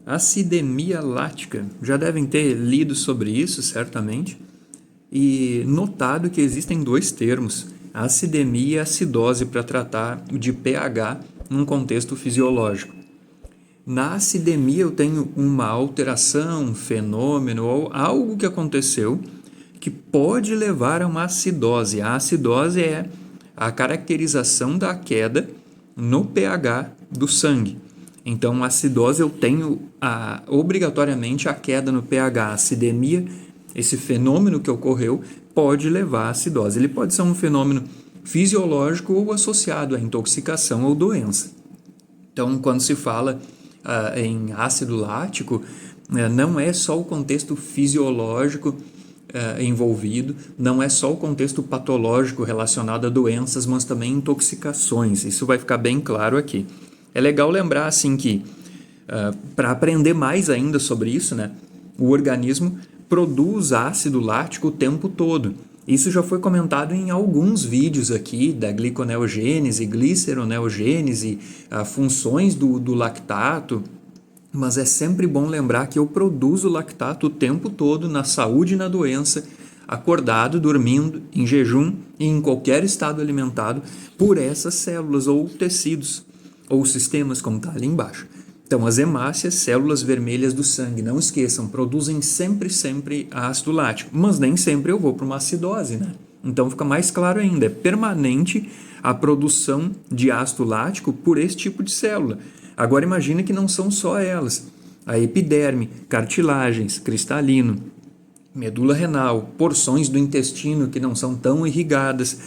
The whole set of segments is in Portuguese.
Acidemia lática. Já devem ter lido sobre isso, certamente, e notado que existem dois termos, a acidemia e a acidose, para tratar de pH num contexto fisiológico. Na acidemia eu tenho uma alteração, um fenômeno ou algo que aconteceu que pode levar a uma acidose. A acidose é a caracterização da queda no pH do sangue. Então, a acidose eu tenho obrigatoriamente a queda no pH. A acidemia, esse fenômeno que ocorreu, pode levar à acidose. Ele pode ser um fenômeno fisiológico ou associado à intoxicação ou doença. Então, quando se fala em ácido lático, não é só o contexto fisiológico envolvido, não é só o contexto patológico relacionado a doenças, mas também intoxicações. Isso vai ficar bem claro aqui. É legal lembrar assim que, para aprender mais ainda sobre isso, né, o organismo produz ácido lático o tempo todo. Isso já foi comentado em alguns vídeos aqui da gliconeogênese, gliceroneogênese, funções do lactato, mas é sempre bom lembrar que eu produzo lactato o tempo todo na saúde e na doença, acordado, dormindo, em jejum e em qualquer estado alimentado por essas células ou tecidos ou sistemas, como está ali embaixo. Então, as hemácias, células vermelhas do sangue, não esqueçam, produzem sempre ácido lático, mas nem sempre eu vou para uma acidose, né? Então, fica mais claro ainda, é permanente a produção de ácido lático por esse tipo de célula. Agora, imagine que não são só elas. A epiderme, cartilagens, cristalino, medula renal, porções do intestino que não são tão irrigadas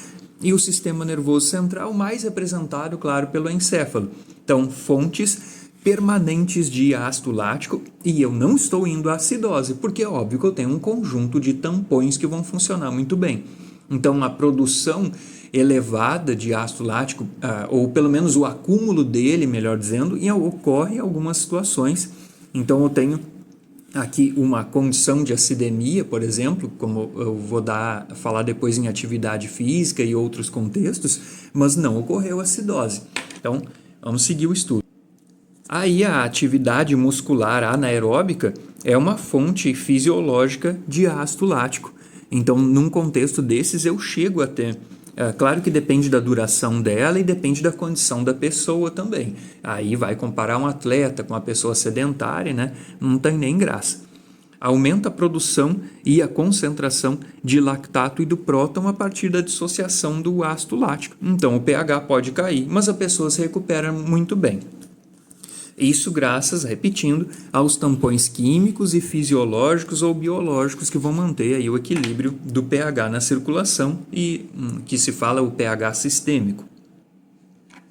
e o sistema nervoso central, mais representado, claro, pelo encéfalo. Então, fontes permanentes de ácido lático, e eu não estou indo à acidose, porque é óbvio que eu tenho um conjunto de tampões que vão funcionar muito bem. Então, a produção elevada de ácido lático, ou pelo menos o acúmulo dele, melhor dizendo, ocorre em algumas situações. Então, eu tenho aqui uma condição de acidemia, por exemplo, como eu vou falar depois em atividade física e outros contextos, mas não ocorreu acidose. Então, vamos seguir o estudo. Aí a atividade muscular anaeróbica é uma fonte fisiológica de ácido lático. Então, num contexto desses, eu chego a ter. Claro que depende da duração dela e depende da condição da pessoa também. Aí vai comparar um atleta com uma pessoa sedentária, né? Não tem nem graça. Aumenta a produção e a concentração de lactato e do próton a partir da dissociação do ácido lático. Então, o pH pode cair, mas a pessoa se recupera muito bem. Isso graças, repetindo, aos tampões químicos e fisiológicos ou biológicos que vão manter aí o equilíbrio do pH na circulação e que se fala o pH sistêmico.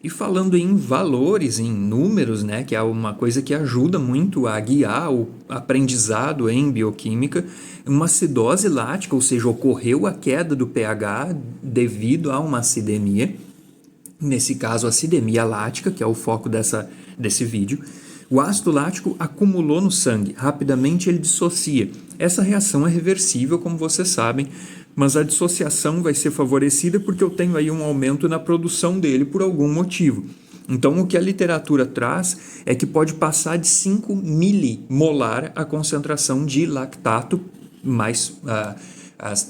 E falando em valores, em números, né, que é uma coisa que ajuda muito a guiar o aprendizado em bioquímica, uma acidose lática, ou seja, ocorreu a queda do pH devido a uma acidemia, nesse caso a acidemia lática, que é o foco desse vídeo, o ácido lático acumulou no sangue, rapidamente ele dissocia. Essa reação é reversível, como vocês sabem, mas a dissociação vai ser favorecida porque eu tenho aí um aumento na produção dele por algum motivo. Então, o que a literatura traz é que pode passar de 5 milimolar a concentração de lactato, mais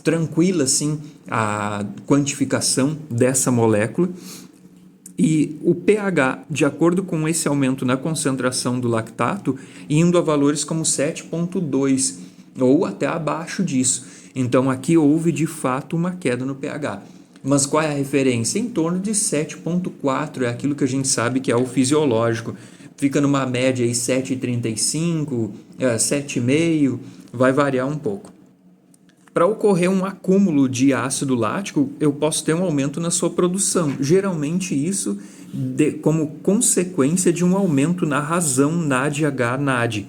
tranquila, assim, a quantificação dessa molécula. E o pH, de acordo com esse aumento na concentração do lactato, indo a valores como 7,2 ou até abaixo disso. Então, aqui houve de fato uma queda no pH. Mas qual é a referência? Em torno de 7,4, é aquilo que a gente sabe que é o fisiológico. Fica numa média aí 7,35, 7,5, vai variar um pouco. Para ocorrer um acúmulo de ácido lático, eu posso ter um aumento na sua produção. Geralmente isso como consequência de um aumento na razão NADH-NAD.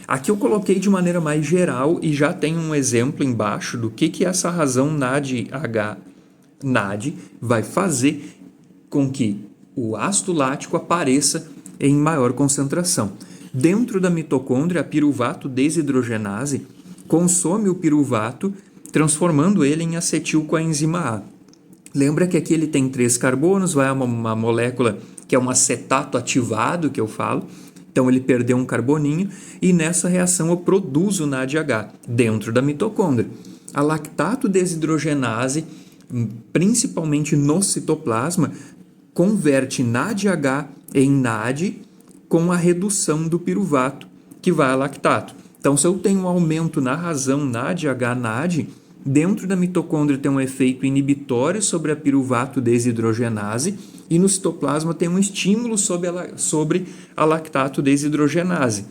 Aqui eu coloquei de maneira mais geral e já tem um exemplo embaixo do que essa razão NADH-NAD vai fazer com que o ácido lático apareça em maior concentração. Dentro da mitocôndria, a piruvato desidrogenase consome o piruvato, transformando ele em acetilcoenzima A. Lembra que aqui ele tem 3 carbonos, vai uma molécula que é um acetato ativado, que eu falo. Então ele perdeu um carboninho e nessa reação eu produzo NADH dentro da mitocôndria. A lactato desidrogenase, principalmente no citoplasma, converte NADH em NAD com a redução do piruvato, que vai a lactato. Então, se eu tenho um aumento na razão NADH-NAD, dentro da mitocôndria tem um efeito inibitório sobre a piruvato desidrogenase e no citoplasma tem um estímulo sobre a lactato desidrogenase.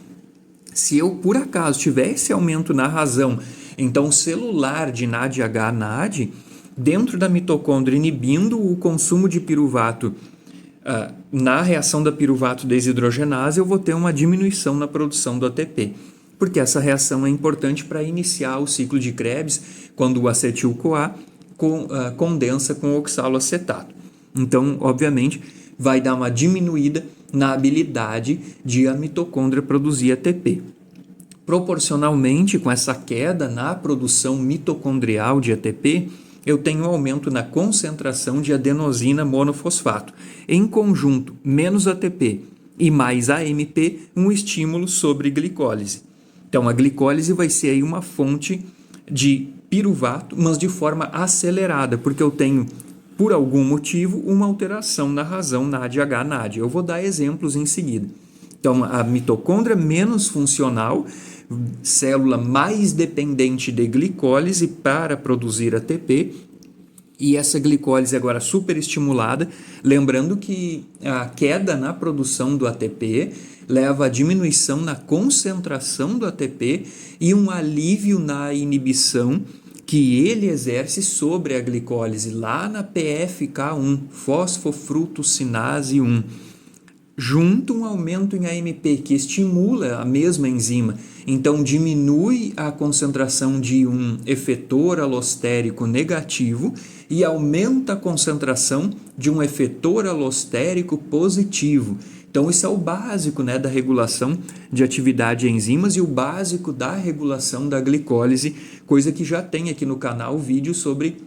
Se eu, por acaso, tiver esse aumento na razão, então celular de NADH-NAD, dentro da mitocôndria, inibindo o consumo de piruvato na reação da piruvato desidrogenase, eu vou ter uma diminuição na produção do ATP, porque essa reação é importante para iniciar o ciclo de Krebs, quando o acetil-CoA condensa com o oxaloacetato. Então, obviamente, vai dar uma diminuída na habilidade de a mitocôndria produzir ATP. Proporcionalmente, com essa queda na produção mitocondrial de ATP, eu tenho um aumento na concentração de adenosina monofosfato. Em conjunto, menos ATP e mais AMP, um estímulo sobre glicólise. Então, a glicólise vai ser aí uma fonte de piruvato, mas de forma acelerada, porque eu tenho, por algum motivo, uma alteração na razão NADH-NAD. Eu vou dar exemplos em seguida. Então, a mitocôndria menos funcional, célula mais dependente de glicólise para produzir ATP, e essa glicólise agora superestimulada, lembrando que a queda na produção do ATP leva à diminuição na concentração do ATP e um alívio na inibição que ele exerce sobre a glicólise lá na PFK1, fosfofrutossinase 1. Junto um aumento em AMP, que estimula a mesma enzima, então diminui a concentração de um efetor alostérico negativo e aumenta a concentração de um efetor alostérico positivo. Então isso é o básico, né, da regulação de atividade de enzimas e o básico da regulação da glicólise, coisa que já tem aqui no canal vídeo sobre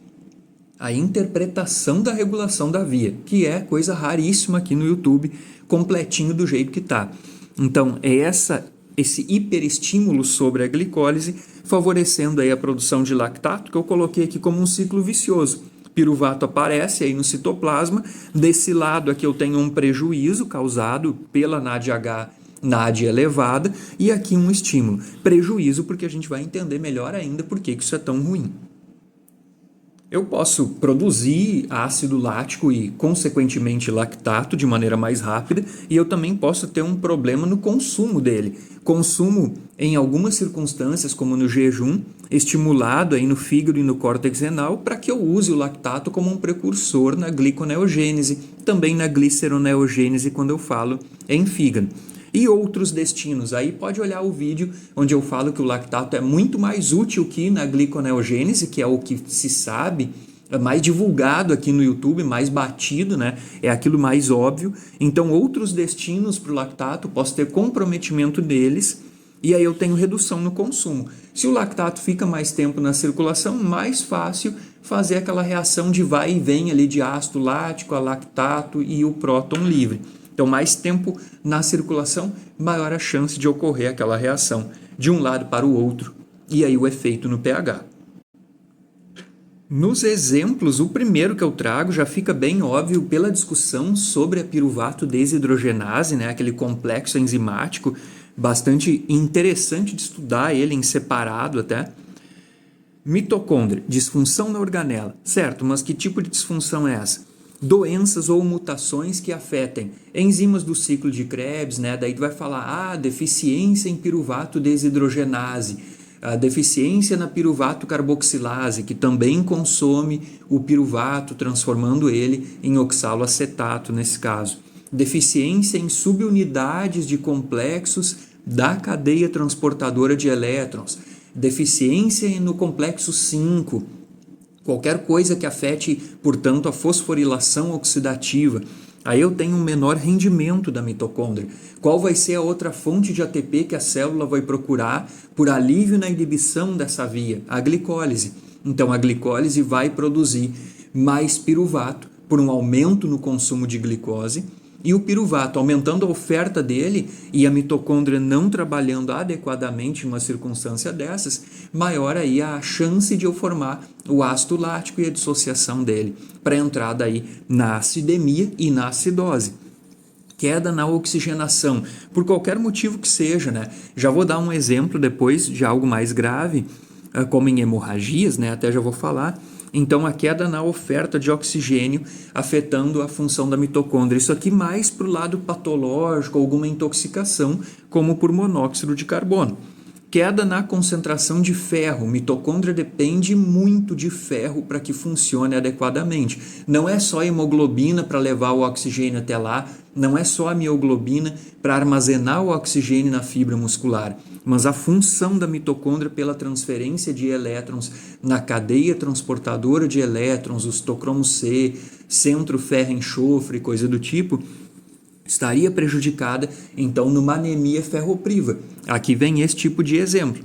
a interpretação da regulação da via, que é coisa raríssima aqui no YouTube, completinho do jeito que está. Então, é esse hiperestímulo sobre a glicólise, favorecendo aí a produção de lactato, que eu coloquei aqui como um ciclo vicioso. Piruvato aparece aí no citoplasma, desse lado aqui eu tenho um prejuízo causado pela NADH-NAD elevada, e aqui um estímulo. Prejuízo porque a gente vai entender melhor ainda por que isso é tão ruim. Eu posso produzir ácido lático e, consequentemente, lactato de maneira mais rápida, e eu também posso ter um problema no consumo dele. Consumo, em algumas circunstâncias, como no jejum, estimulado aí no fígado e no córtex renal, para que eu use o lactato como um precursor na gliconeogênese, também na gliceroneogênese, quando eu falo em fígado. E outros destinos, aí pode olhar o vídeo onde eu falo que o lactato é muito mais útil que na gliconeogênese, que é o que se sabe, é mais divulgado aqui no YouTube, mais batido, né? É aquilo mais óbvio. Então, outros destinos para o lactato, posso ter comprometimento deles e aí eu tenho redução no consumo. Se o lactato fica mais tempo na circulação, mais fácil fazer aquela reação de vai e vem ali de ácido lático a lactato e o próton livre. Então, mais tempo na circulação, maior a chance de ocorrer aquela reação de um lado para o outro, e aí o efeito no pH. Nos exemplos, o primeiro que eu trago já fica bem óbvio pela discussão sobre a piruvato desidrogenase, né, aquele complexo enzimático, bastante interessante de estudar ele em separado até. Mitocôndria, disfunção na organela, certo, mas que tipo de disfunção é essa? Doenças ou mutações que afetem enzimas do ciclo de Krebs, né? Daí tu vai falar, deficiência em piruvato desidrogenase, a deficiência na piruvato carboxilase, que também consome o piruvato, transformando ele em oxaloacetato nesse caso. Deficiência em subunidades de complexos da cadeia transportadora de elétrons. Deficiência no complexo 5, qualquer coisa que afete, portanto, a fosforilação oxidativa. Aí eu tenho um menor rendimento da mitocôndria. Qual vai ser a outra fonte de ATP que a célula vai procurar por alívio na inibição dessa via? A glicólise. Então, a glicólise vai produzir mais piruvato por um aumento no consumo de glicose e o piruvato aumentando a oferta dele e a mitocôndria não trabalhando adequadamente em uma circunstância dessas, maior aí a chance de eu formar o ácido lático e a dissociação dele para entrada aí na acidemia e na acidose. Queda na oxigenação, por qualquer motivo que seja, né? Já vou dar um exemplo depois de algo mais grave, como em hemorragias, né? Até já vou falar. Então, a queda na oferta de oxigênio afetando a função da mitocôndria. Isso aqui mais para o lado patológico, alguma intoxicação, como por monóxido de carbono. Queda na concentração de ferro. Mitocôndria depende muito de ferro para que funcione adequadamente. Não é só a hemoglobina para levar o oxigênio até lá, não é só a mioglobina para armazenar o oxigênio na fibra muscular, mas a função da mitocôndria pela transferência de elétrons na cadeia transportadora de elétrons, o citocromo C, centro ferro-enxofre, coisa do tipo, estaria prejudicada, então, numa anemia ferropriva. Aqui vem esse tipo de exemplo.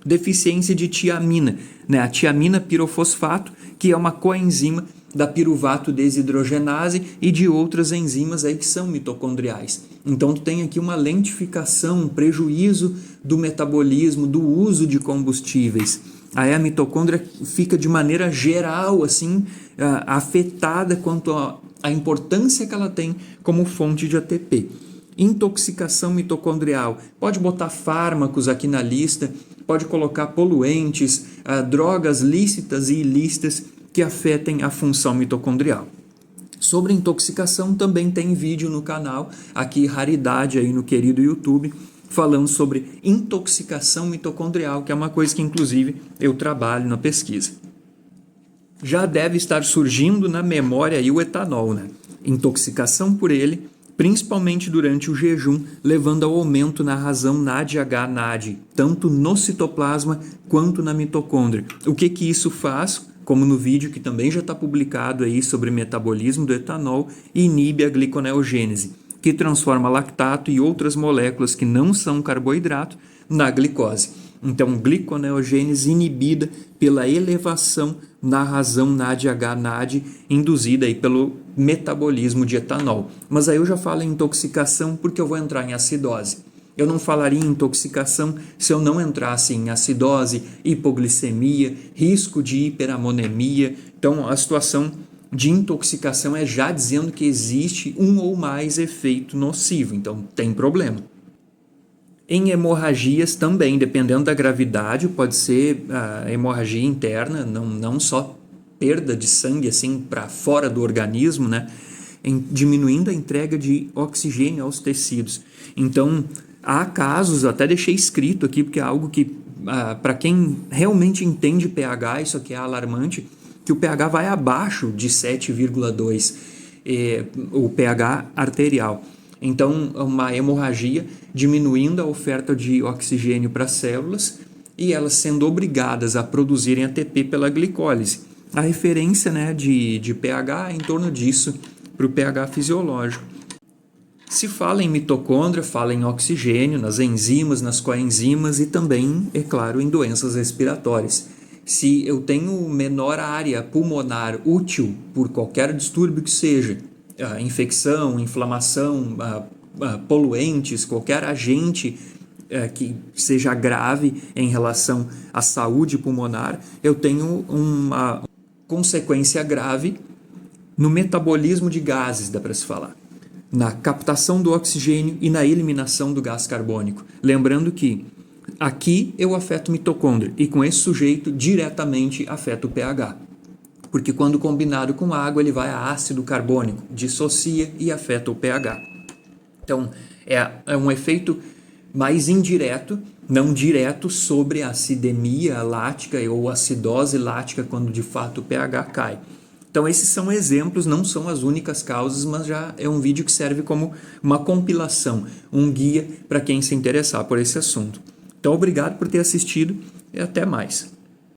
Deficiência de tiamina, né? A tiamina pirofosfato, que é uma coenzima da piruvato desidrogenase e de outras enzimas aí que são mitocondriais. Então, tu tem aqui uma lentificação, um prejuízo do metabolismo, do uso de combustíveis. Aí a mitocôndria fica de maneira geral, assim, afetada quanto a importância que ela tem como fonte de ATP. Intoxicação mitocondrial. Pode botar fármacos aqui na lista, pode colocar poluentes, drogas lícitas e ilícitas que afetem a função mitocondrial. Sobre intoxicação também tem vídeo no canal, aqui raridade aí no querido YouTube, falando sobre intoxicação mitocondrial, que é uma coisa que inclusive eu trabalho na pesquisa. Já deve estar surgindo na memória aí o etanol, né? Intoxicação por ele, principalmente durante o jejum, levando ao aumento na razão NADH-NAD, tanto no citoplasma quanto na mitocôndria. O que isso faz? Como no vídeo que também já está publicado aí sobre metabolismo do etanol, inibe a gliconeogênese, que transforma lactato e outras moléculas que não são carboidrato na glicose. Então, gliconeogênese inibida pela elevação na razão NADH-NAD induzida aí pelo metabolismo de etanol. Mas aí eu já falo em intoxicação porque eu vou entrar em acidose. Eu não falaria em intoxicação se eu não entrasse em acidose, hipoglicemia, risco de hiperamonemia. Então, a situação de intoxicação é já dizendo que existe um ou mais efeito nocivo. Então, tem problema. Em hemorragias também, dependendo da gravidade, pode ser hemorragia interna, não só perda de sangue assim para fora do organismo, né? Diminuindo a entrega de oxigênio aos tecidos. Então, há casos, até deixei escrito aqui, porque é algo que, para quem realmente entende pH, isso aqui é alarmante, que o pH vai abaixo de 7,2, o pH arterial. Então, uma hemorragia diminuindo a oferta de oxigênio para as células e elas sendo obrigadas a produzirem ATP pela glicólise. A referência, né, de pH é em torno disso para o pH fisiológico. Se fala em mitocôndria, fala em oxigênio, nas enzimas, nas coenzimas e também, é claro, em doenças respiratórias. Se eu tenho menor área pulmonar útil por qualquer distúrbio que seja, infecção, inflamação, poluentes, qualquer agente que seja grave em relação à saúde pulmonar, eu tenho uma consequência grave no metabolismo de gases, dá para se falar, na captação do oxigênio e na eliminação do gás carbônico. Lembrando que aqui eu afeto o mitocôndria e com esse sujeito diretamente afeta o pH. Porque quando combinado com água ele vai a ácido carbônico, dissocia e afeta o pH. Então é um efeito mais indireto, não direto sobre a acidemia lática ou acidose lática quando de fato o pH cai. Então esses são exemplos, não são as únicas causas, mas já é um vídeo que serve como uma compilação, um guia para quem se interessar por esse assunto. Então obrigado por ter assistido e até mais.